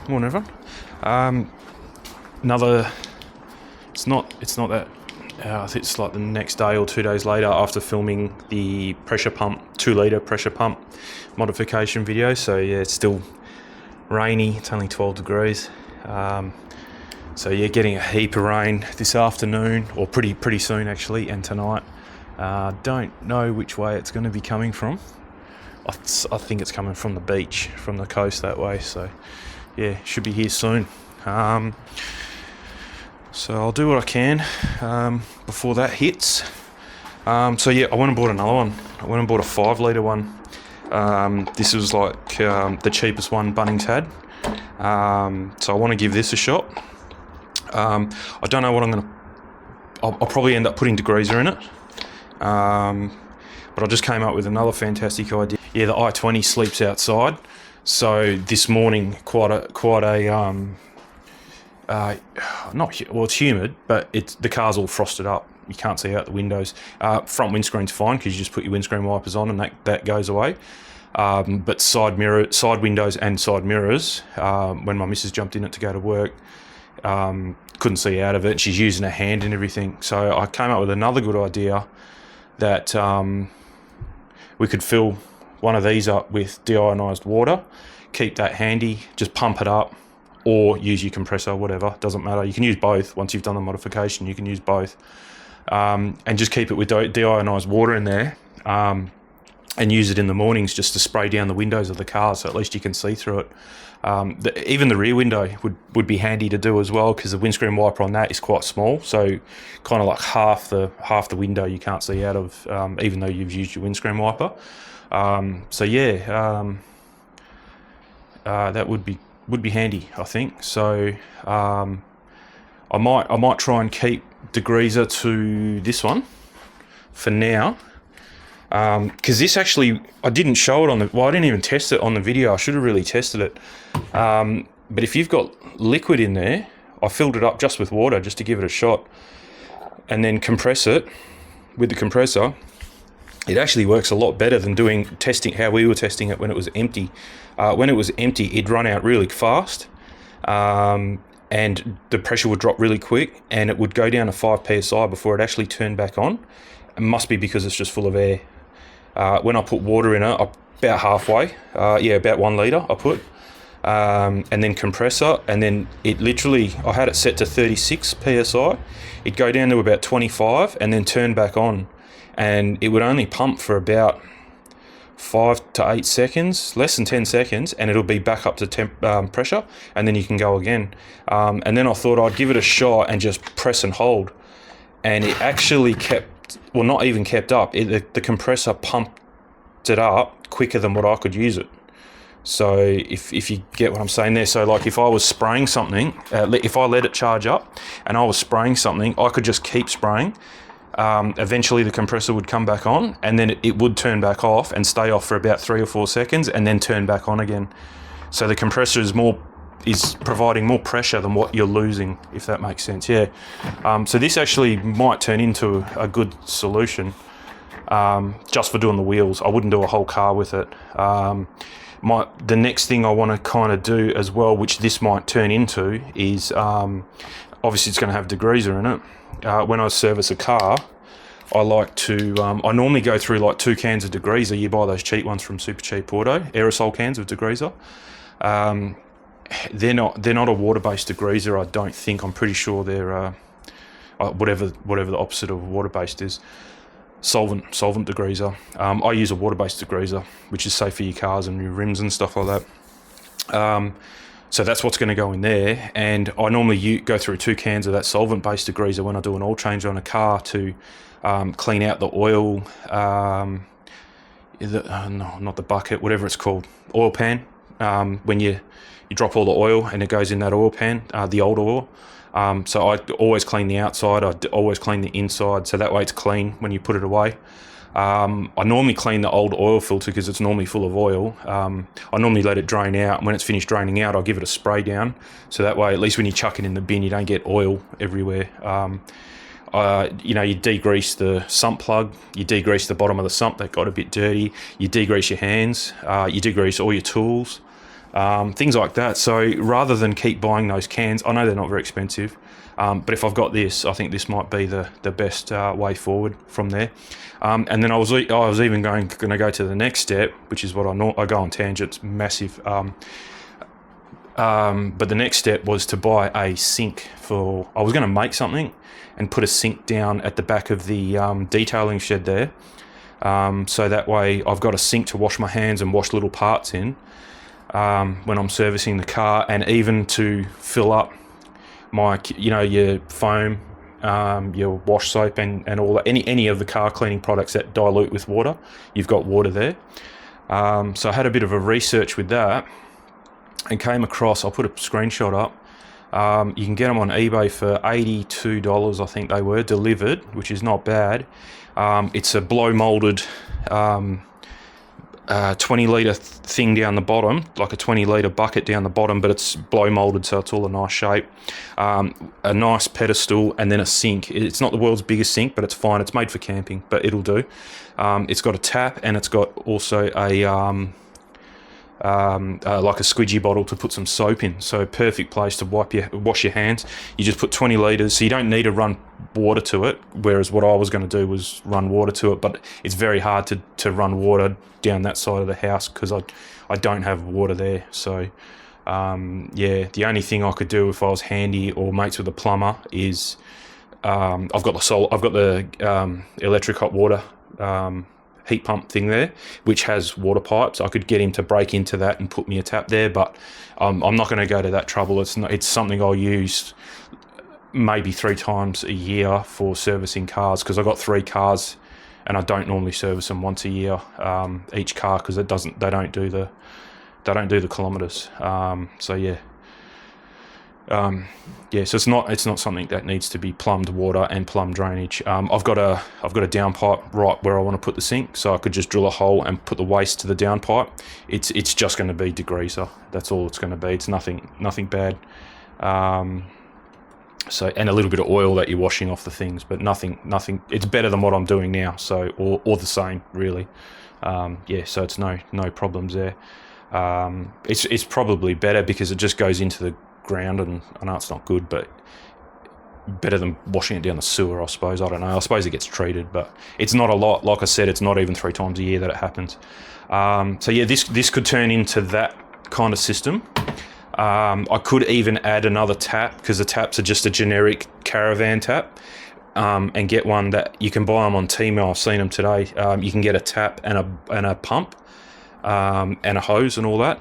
Morning, everyone. Another. It's not that. I think it's like the next day or 2 days later after filming the pressure pump, 2 litre pressure pump modification video. So yeah, it's still rainy. It's only 12 degrees. So yeah, getting a heap of rain this afternoon, or pretty soon actually, and tonight. Don't know which way it's going to be coming from. I think it's coming from the beach, from the coast that way. So yeah, should be here soon. So I'll do what I can before that hits. So yeah, I went and bought another one. I went and bought a 5 litre one. This was like the cheapest one Bunnings had. So I want to give this a shot. I don't know what I'll probably end up putting degreaser in it. But I just came up with another fantastic idea. Yeah, the i20 sleeps outside. So this morning, it's humid, but the car's all frosted up. You can't see out the windows. Front windscreen's fine because you just put your windscreen wipers on and that goes away. But side windows and side mirrors, when my missus jumped in it to go to work, couldn't see out of it. She's using her hand and everything. So I came up with another good idea that we could fill one of these up with deionized water, keep that handy, just pump it up, or use your compressor, whatever, doesn't matter. You can use both. Once you've done the modification, you can use both. And just keep it with deionized water in there, and use it in the mornings just to spray down the windows of the car, so at least you can see through it. Even the rear window would be handy to do as well, because the windscreen wiper on that is quite small, so kind of like half the window you can't see out of, even though you've used your windscreen wiper. So yeah, that would be handy, I think. So I might try and keep degreaser to this one for now, because this actually, I didn't show it I didn't even test it on the video. I should have really tested it. But if you've got liquid in there, I filled it up just with water just to give it a shot, and then compress it with the compressor. It actually works a lot better than testing how we were testing it when it was empty. When it was empty, it'd run out really fast, and the pressure would drop really quick, and it would go down to 5 psi before it actually turned back on. It must be because it's just full of air. When I put water in it, about halfway, about 1 litre I put, and then compressor, and then it literally, I had it set to 36 psi. It'd go down to about 25 and then turn back on, and it would only pump for about 5 to 8 seconds, less than 10 seconds, and it'll be back up to pressure, and then you can go again. And then I thought I'd give it a shot and just press and hold, and it actually not even kept up. The compressor pumped it up quicker than what I could use it. So if you get what I'm saying there, so like if I was spraying something, if I let it charge up and I was spraying something, I could just keep spraying. Eventually the compressor would come back on, and then it would turn back off and stay off for about 3 or 4 seconds and then turn back on again. So the compressor is providing more pressure than what you're losing, if that makes sense. Yeah. So this actually might turn into a good solution, just for doing the wheels. I wouldn't do a whole car with it. The next thing I want to kind of do as well, which this might turn into, is obviously it's going to have degreaser in it. When I service a car, I like to, I normally go through like 2 cans of degreaser. You buy those cheap ones from Super Cheap Auto, aerosol cans of degreaser. They're not a water-based degreaser, I don't think. I'm pretty sure they're whatever the opposite of water-based is. Solvent degreaser. I use a water-based degreaser, which is safe for your cars and your rims and stuff like that. So that's what's going to go in there, and I normally go through 2 cans of that solvent-based degreaser when I do an oil change on a car to clean out the oil, no, not the bucket, whatever it's called, oil pan. When you drop all the oil and it goes in that oil pan, the old oil. So I always clean the outside, I always clean the inside, so that way it's clean when you put it away. I normally clean the old oil filter because it's normally full of oil. I normally let it drain out, and when it's finished draining out, I'll give it a spray down, so that way at least when you chuck it in the bin you don't get oil everywhere. You degrease the sump plug, you degrease the bottom of the sump that got a bit dirty, you degrease your hands, you degrease all your tools. things like that. So rather than keep buying those cans, I know they're not very expensive, but if I've got this, I think this might be the best way forward from there. And then I was even going to go to the next step, which is what I go on tangents, massive. But the next step was to buy a sink I was going to make something and put a sink down at the back of the detailing shed there. So that way I've got a sink to wash my hands and wash little parts in when I'm servicing the car, and even to fill up my, your foam, your wash soap and all that, any of the car cleaning products that dilute with water, you've got water there. So I had a bit of a research with that and came across, I'll put a screenshot up, you can get them on eBay for $82, I think they were, delivered, which is not bad. It's a blow molded 20 litre thing down the bottom, like a 20 litre bucket down the bottom, but it's blow molded, so it's all a nice shape. A nice pedestal, and then a sink. It's not the world's biggest sink, but it's fine. It's made for camping, but it'll do. It's got a tap, and it's got also a like a squidgy bottle to put some soap in, so perfect place to wash your hands. You just put 20 litres, so you don't need to run water to it, whereas what I was going to do was run water to it, but it's very hard to run water down that side of the house because I don't have water there. So the only thing I could do if I was handy or mates with a plumber is I've got the electric hot water heat pump thing there, which has water pipes. I could get him to break into that and put me a tap there, but I'm not going to go to that trouble. It's something I'll use maybe 3 times a year for servicing cars, because I've got 3 cars and I don't normally service them once a year each car, because they don't do the kilometers. So it's not something that needs to be plumbed water and plumbed drainage. I've got a downpipe right where I want to put the sink, so I could just drill a hole and put the waste to the downpipe. It's just going to be degreaser. That's all it's going to be. It's nothing bad. And a little bit of oil that you're washing off the things, but nothing. It's better than what I'm doing now. So or the same really. So it's no problems there. It's probably better because it just goes into the ground, and I know it's not good, but better than washing it down the sewer, I suppose. I don't know. I suppose it gets treated, but it's not a lot. Like I said, it's not even 3 times a year that it happens. This could turn into that kind of system. I could even add another tap, because the taps are just a generic caravan tap, and get one that you can buy them on Tmall. I've seen them today. You can get a tap and a pump, and a hose and all that.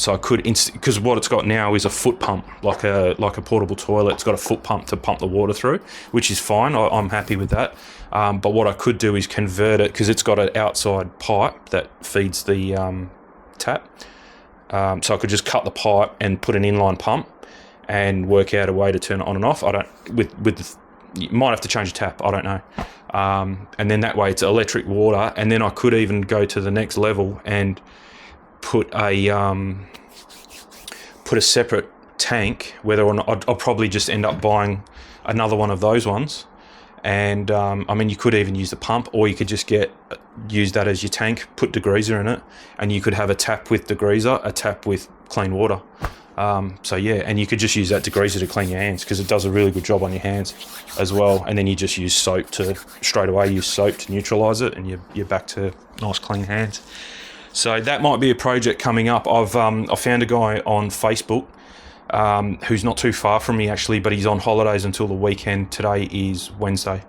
So I could, because what it's got now is a foot pump, like a portable toilet. It's got a foot pump to pump the water through, which is fine. I'm happy with that. But what I could do is convert it, because it's got an outside pipe that feeds the tap. So I could just cut the pipe and put an inline pump and work out a way to turn it on and off. You might have to change the tap, I don't know. And then that way it's electric water, and then I could even go to the next level and put a separate tank, whether or not I'll probably just end up buying another one of those ones. And you could even use the pump, or you could just use that as your tank, put degreaser in it, and you could have a tap with degreaser, a tap with clean water. And you could just use that degreaser to clean your hands, because it does a really good job on your hands as well. And then you just use soap to neutralise it, and you're back to nice clean hands. So that might be a project coming up. I found a guy on Facebook who's not too far from me actually, but he's on holidays until the weekend. Today is Wednesday.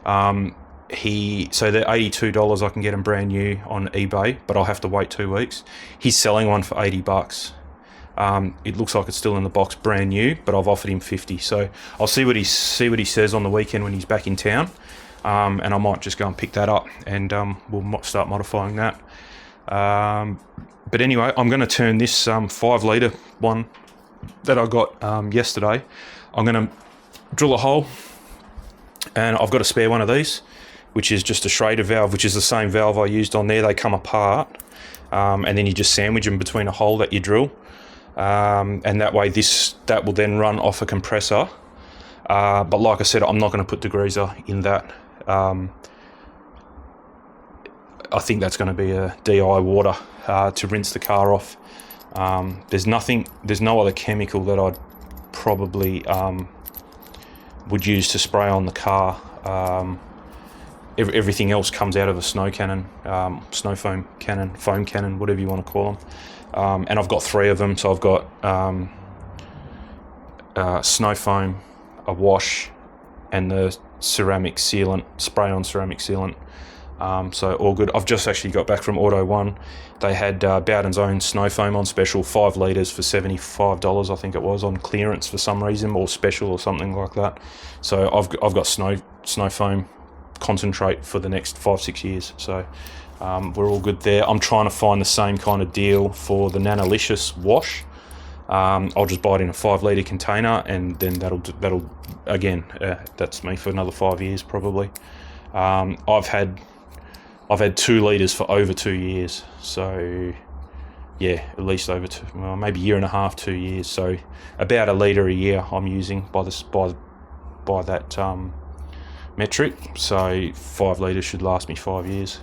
They're $82. I can get them brand new on eBay, but I'll have to wait 2 weeks. He's selling one for $80. It looks like it's still in the box, brand new, but I've offered him 50. So I'll see what he says on the weekend when he's back in town, and I might just go and pick that up, and we'll start modifying that. But anyway, I'm going to turn this 5 litre one that I got yesterday. I'm going to drill a hole, and I've got a spare one of these, which is just a Schrader valve, which is the same valve I used on there. They come apart, and then you just sandwich them between a hole that you drill, and that way that will then run off a compressor. But like I said, I'm not going to put degreaser in that. I think that's going to be a DI water to rinse the car off. There's no other chemical that I'd probably would use to spray on the car. Everything else comes out of a snow cannon, snow foam cannon, whatever you want to call them. And I've got 3 of them, so I've got snow foam, a wash, and the ceramic sealant, spray-on ceramic sealant. So all good. I've just actually got back from Auto One. They had Bowden's own snow foam on special, 5 litres for $75, I think it was, on clearance for some reason, or special or something like that. So I've got snow foam concentrate for the next 5-6 years. So we're all good there. I'm trying to find the same kind of deal for the Nanolicious wash. I'll just buy it in a 5 litre container, and then that'll again, that's me for another 5 years probably. I've had 2 litres for over 2 years, so yeah, at least over maybe 1.5 to 2 years. So about 1 litre a year I'm using by that metric. So 5 litres should last me 5 years.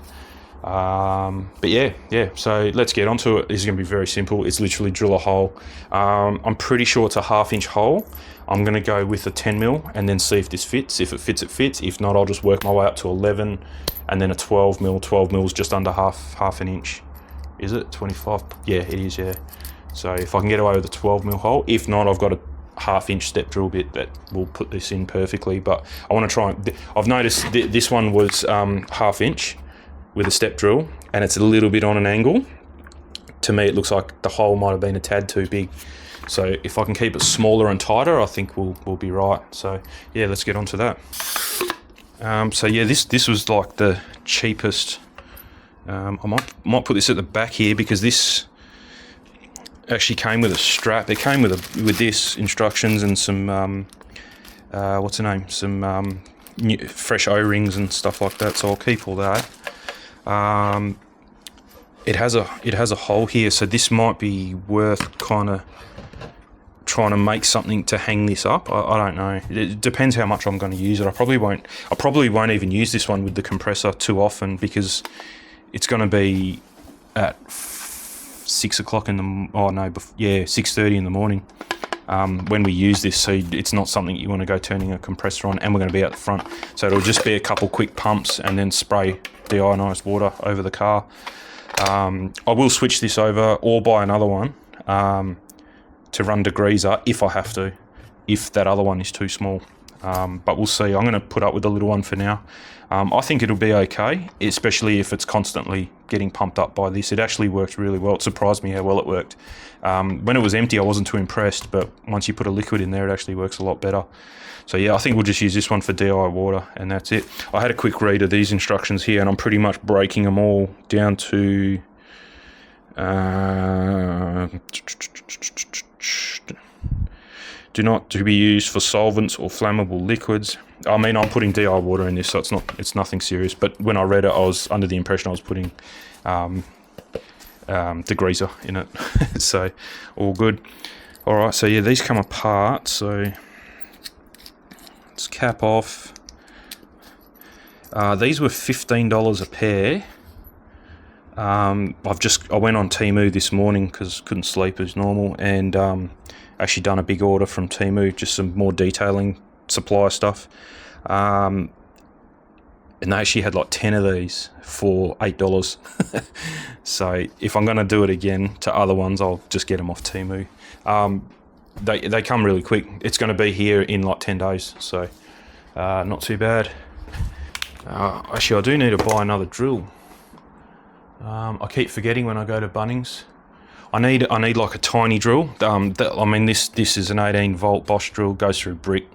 But yeah, so let's get onto it. This is going to be very simple. It's literally drill a hole. I'm pretty sure it's a 1/2 inch hole. I'm going to go with a 10mm and then see if this fits. If it fits, it fits. If not, I'll just work my way up to 11 and then a 12mm. 12mm is just under half an inch. Is it 25? Yeah, it is, yeah. So if I can get away with a 12mm hole, if not, I've got a 1/2 inch step drill bit that will put this in perfectly. But I want to try. I've noticed this one was 1/2 inch with a step drill, and it's a little bit on an angle. To me, it looks like the hole might have been a tad too big. So if I can keep it smaller and tighter, I think we'll be right. So yeah, let's get onto that. So yeah, this was like the cheapest. I might put this at the back here because this actually came with a strap. It came with this instructions and some what's the name? Some fresh O-rings and stuff like that. So I'll keep all that. It has a hole here, so this might be worth kind of trying to make something to hang this up. I don't know. It depends how much I'm going to use it. I probably won't even use this one with the compressor too often because it's going to be at 6 o'clock in the 6:30 in the morning when we use this. So it's not something you want to go turning a compressor on, and we're going to be at the front. So it'll just be a couple quick pumps and then spray deionized water over the car. I will switch this over or buy another one to run degreaser if I have to, if that other one is too small. But we'll see. I'm going to put up with the little one for now. I think it'll be okay, especially if it's constantly getting pumped up by this. It actually works really well. It surprised me how well it worked. When it was empty, I wasn't too impressed, but once you put a liquid in there, it actually works a lot better. So yeah, I think we'll just use this one for DI water, and that's it. I had a quick read of these instructions here, and I'm pretty much breaking them all down to do not to be used for solvents or flammable liquids. I mean, I'm putting DI water in this, so it's nothing serious. But when I read it, I was under the impression I was putting degreaser in it. So all good. All right, so yeah, these come apart. So let's cap off. These were $15 a pair. I went on Temu this morning because couldn't sleep as normal, and actually done a big order from Temu, just some more detailing supply stuff. And they actually had like 10 of these for $8. So if I'm going to do it again to other ones, I'll just get them off Temu. They come really quick. It's going to be here in like 10 days, so not too bad. Actually, I do need to buy another drill. I keep forgetting when I go to Bunnings. I need like a tiny drill. I mean, this is an 18-volt Bosch drill, goes through brick,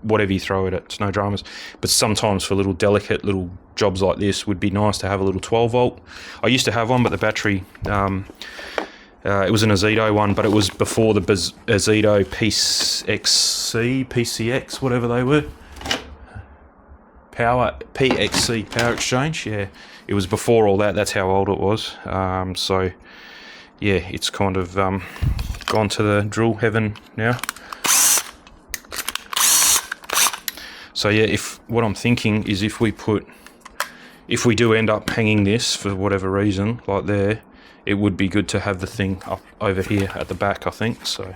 whatever you throw it at, it's no dramas. But sometimes for little delicate little jobs like this, would be nice to have a little 12-volt. I used to have one, but the battery, it was an Azedo one, but it was before the Azedo PCX, whatever they were. PXC, Power Exchange, yeah. It was before all that, that's how old it was. So, yeah, it's kind of gone to the drill heaven now. So yeah, what I'm thinking is if we do end up hanging this for whatever reason, like there, it would be good to have the thing up over here at the back, I think. So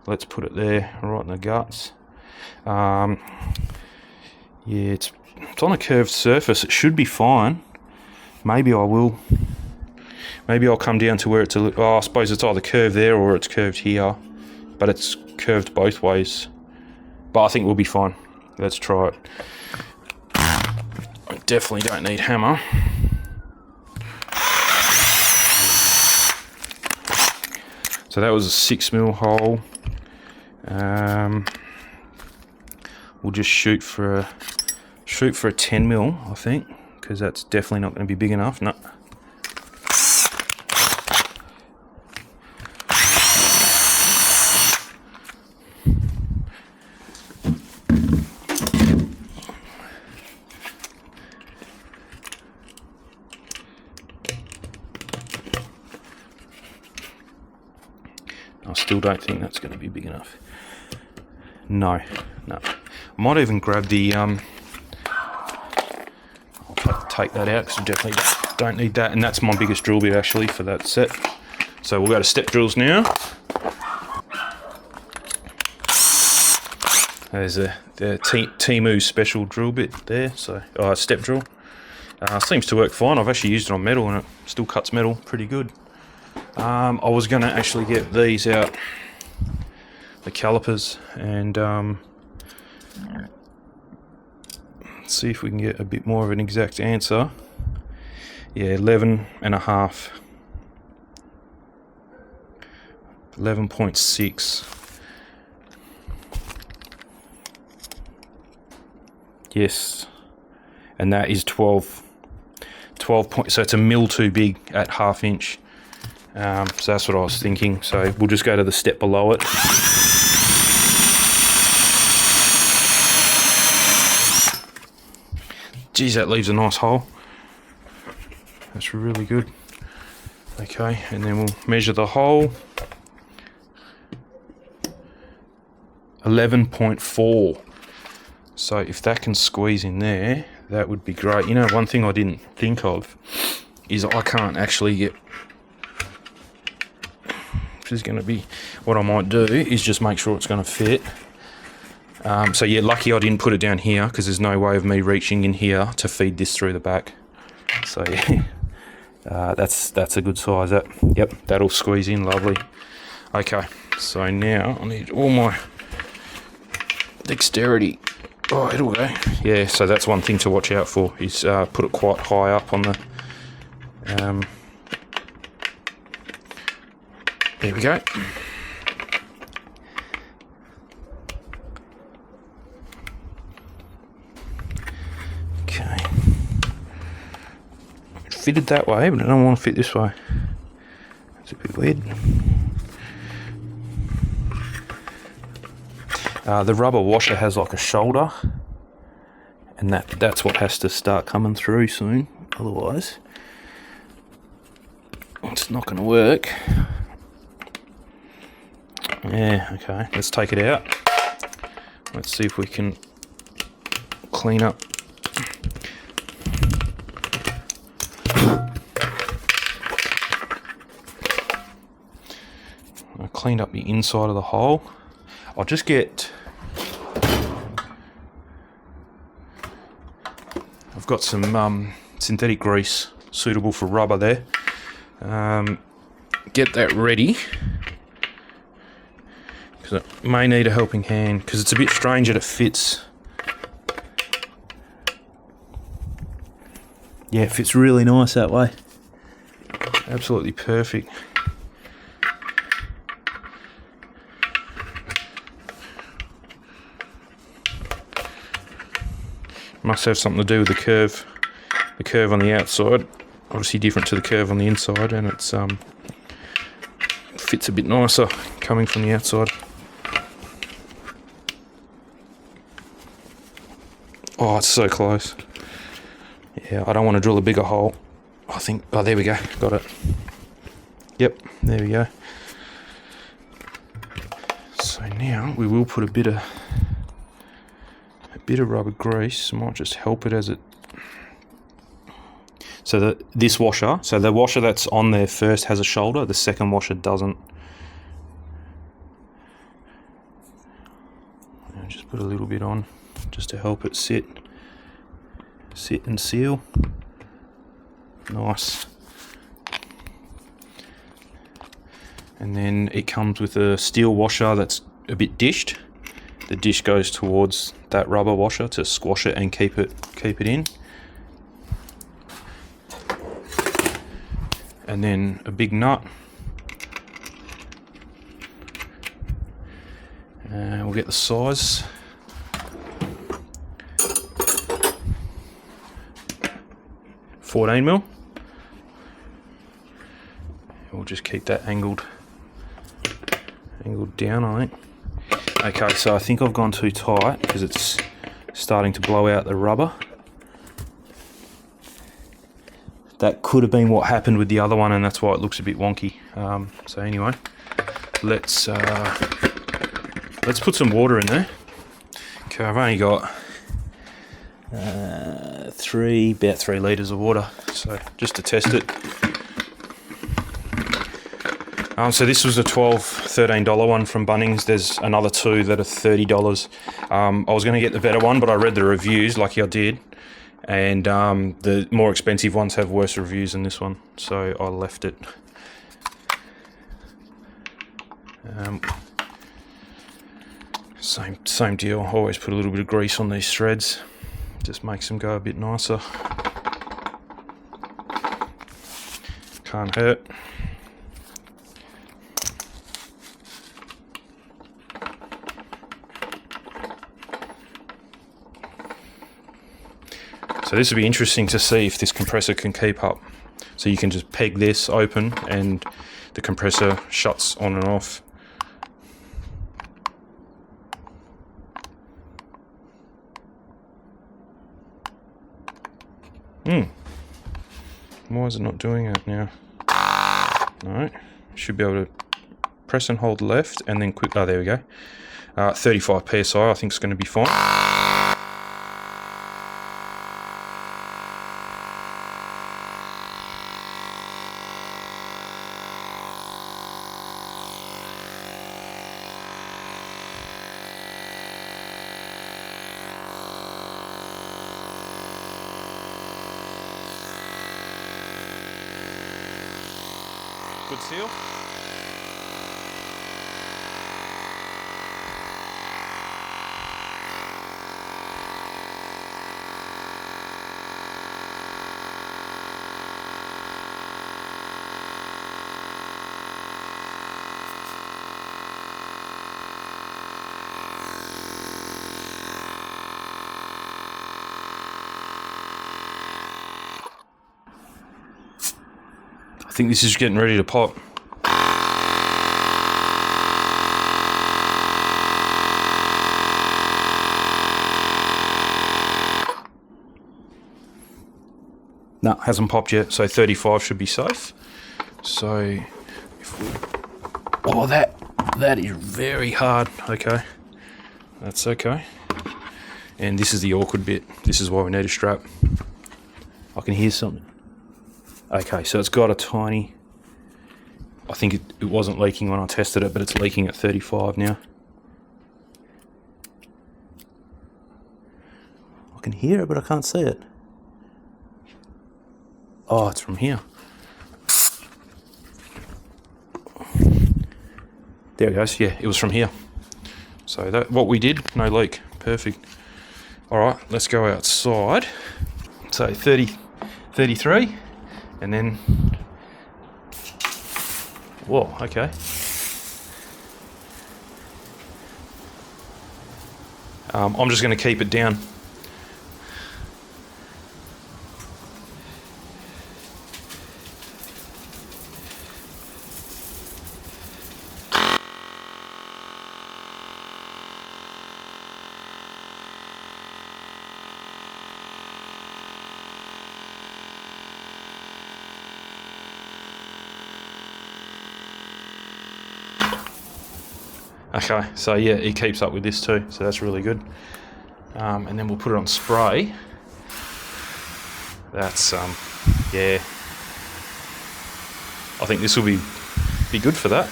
let's put it there, right in the guts. Yeah, it's on a curved surface. It should be fine. Maybe I'll come down to where it's I suppose it's either curved there or it's curved here, but it's curved both ways. But I think we'll be fine. Let's try it. I definitely don't need hammer. So that was a 6mm hole. We'll just shoot for a 10mm, I think, because that's definitely not going to be big enough. No. I still don't think that's going to be big enough. No. I might even grab the I'll take that out because I definitely don't need that, and that's my biggest drill bit actually for that set. So we'll go to step drills now. There's the Temu special drill bit there. So step drill seems to work fine. I've actually used it on metal and it still cuts metal pretty good. I was going to actually get these out, the calipers, and see if we can get a bit more of an exact answer. Yeah, 11.5. 11.6. Yes, and that is 12 point. So it's a mil too big at 1/2 inch. So that's what I was thinking. So we'll just go to the step below it. Geez, that leaves a nice hole. That's really good. Okay, and then we'll measure the hole. 11.4. So if that can squeeze in there, that would be great. You know, one thing I didn't think of is I can't actually get... This is going to be... What I might do is just make sure it's going to fit. So yeah, lucky I didn't put it down here because there's no way of me reaching in here to feed this through the back. So yeah, that's a good size. Yep, that'll squeeze in lovely. Okay, so now I need all my dexterity. Oh, it'll go. Yeah, so that's one thing to watch out for is put it quite high up on the... There we go. Okay. It fitted that way, but I don't want to fit this way. It's a bit weird. The rubber washer has like a shoulder, and that's what has to start coming through soon. Otherwise, it's not going to work. Yeah, okay, let's take it out. Let's see if we can clean up. I cleaned up the inside of the hole. I'll just get... I've got some synthetic grease suitable for rubber there. Get that ready. Because it may need a helping hand, because it's a bit strange that it fits. Yeah, it fits really nice that way. Absolutely perfect. Must have something to do with the curve. The curve on the outside, obviously different to the curve on the inside, and it's fits a bit nicer coming from the outside. Oh, it's so close. Yeah, I don't want to drill a bigger hole. I think, oh, there we go, got it. Yep, there we go. So now we will put a bit of rubber grease. Might just help it as it... So this washer, so the washer that's on there first has a shoulder, the second washer doesn't. And just put a little bit on just to help it sit and seal. Nice. And then it comes with a steel washer that's a bit dished. The dish goes towards that rubber washer to squash it and keep it in. And then a big nut. And we'll get the size. $14mm. We'll just keep that angled down, I think. Okay, so I think I've gone too tight because it's starting to blow out the rubber. That could have been what happened with the other one, and that's why it looks a bit wonky. So anyway, let's put some water in there. Okay, I've only got about 3 litres of water, so just to test it. So this was a $13 one from Bunnings. There's another 2 that are $30. I was going to get the better one, but I read the reviews, like I did, and the more expensive ones have worse reviews than this one, so I left it. Same deal. I always put a little bit of grease on these threads, just makes them go a bit nicer. Can't hurt. So this will be interesting to see if this compressor can keep up. So you can just peg this open and the compressor shuts on and off. Why is it not doing it now? No, should be able to press and hold left and then quick, oh there we go. 35 PSI I think is going to be fine. Good seal. I think this is getting ready to pop. No, hasn't popped yet, so 35 should be safe. So, if we... Oh, that is very hard. Okay, that's okay. And this is the awkward bit. This is why we need a strap. I can hear something. Okay, so it's got a tiny... I think it wasn't leaking when I tested it, but it's leaking at 35 now. I can hear it, but I can't see it. Oh, it's from here. There it goes. Yeah, it was from here. So that what we did, no leak. Perfect. All right, let's go outside. So 30, 33, and then... Whoa, okay. I'm just going to keep it down. Okay, so yeah, it keeps up with this too, so that's really good. And then we'll put it on spray. That's yeah, I think this will be good for that.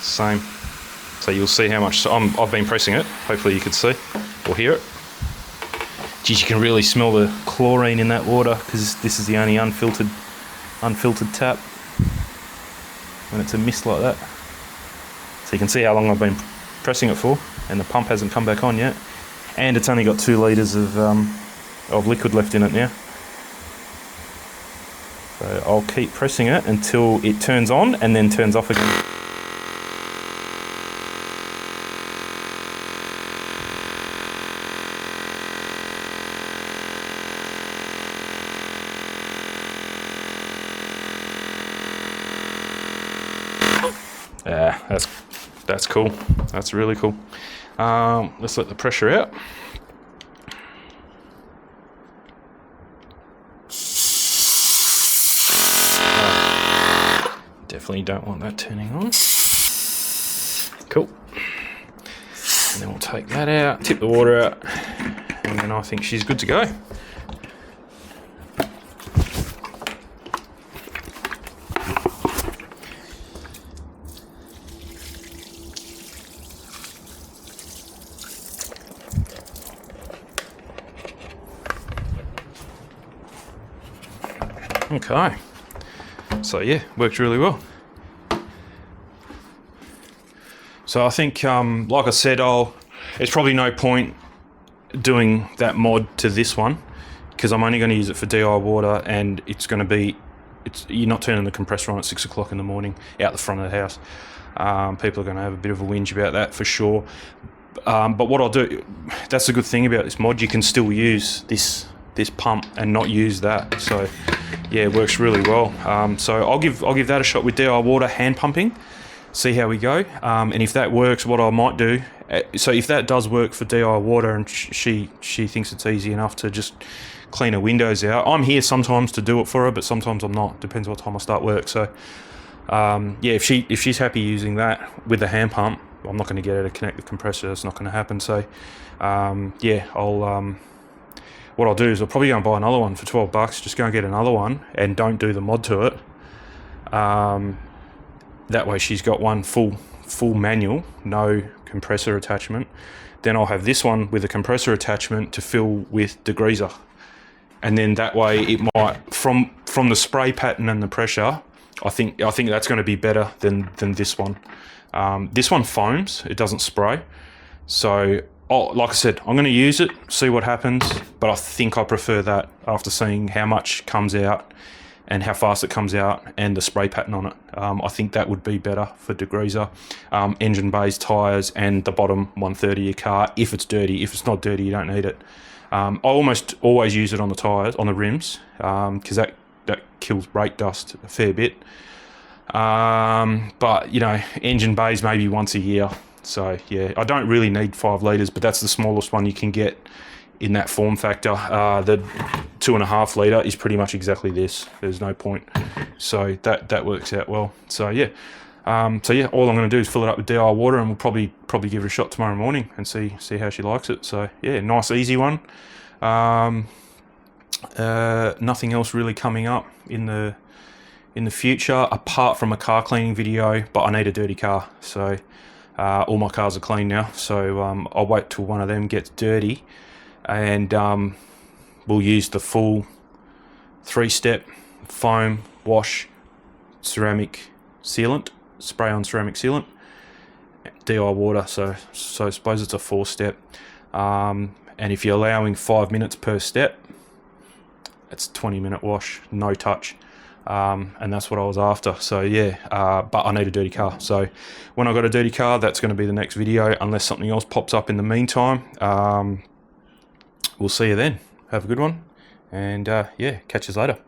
Same. So you'll see how much I've been pressing it. Hopefully you can see or hear it. Geez, you can really smell the chlorine in that water because this is the only unfiltered tap when it's a mist like that. So you can see how long I've been pressing it for, and the pump hasn't come back on yet. And it's only got 2 litres of liquid left in it now. So I'll keep pressing it until it turns on and then turns off again. Yeah, that's cool. That's really cool. Let's let the pressure out. Definitely don't want that turning on. Cool. And then we'll take that out, tip the water out, and then I think she's good to go. Okay, so yeah, worked really well. So I think, like I said, there's probably no point doing that mod to this one because I'm only going to use it for DI water, and you're not turning the compressor on at 6 o'clock in the morning out the front of the house. People are going to have a bit of a whinge about that for sure. But what I'll do, that's the good thing about this mod, you can still use this pump and not use that. So yeah, it works really well. So I'll give that a shot with DI water hand pumping, see how we go. And if that works, what I might do, so if that does work for DI water and she thinks it's easy enough to just clean her windows out, I'm here sometimes to do it for her, but sometimes I'm not, depends what time I start work. So yeah, if she's happy using that with the hand pump, I'm not going to get her to connect the compressor. It's not going to happen. So yeah, what I'll do is I'll probably go and buy another one for $12. Just go and get another one and don't do the mod to it. That way she's got one full manual, no compressor attachment. Then I'll have this one with a compressor attachment to fill with degreaser. And then that way it might, from the spray pattern and the pressure, I think that's going to be better than this one. This one foams, it doesn't spray. So like I said, I'm going to use it, see what happens, but I think I prefer that after seeing how much comes out and how fast it comes out and the spray pattern on it. I think that would be better for degreaser, engine bays, tyres, and the bottom 1/3 of your car if it's dirty. If it's not dirty, you don't need it. I almost always use it on the tyres, on the rims, because that kills brake dust a fair bit. But, you know, engine bays maybe once a year. So yeah, I don't really need 5 litres, but that's the smallest one you can get in that form factor. The 2.5 litre is pretty much exactly this. There's no point. So that works out well. So yeah, all I'm going to do is fill it up with DI water, and we'll probably give it a shot tomorrow morning and see how she likes it. So yeah, nice easy one. Nothing else really coming up in the future apart from a car cleaning video, but I need a dirty car. So all my cars are clean now, so I'll wait till one of them gets dirty, and we'll use the full 3-step foam, wash, ceramic sealant, spray on ceramic sealant, DI water. So I suppose it's a 4-step, and if you're allowing 5 minutes per step, it's 20-minute wash, no touch. And that's what I was after. So yeah, but I need a dirty car. So when I got a dirty car, that's going to be the next video, unless something else pops up in the meantime. We'll see you then. Have a good one, and yeah, catch you later.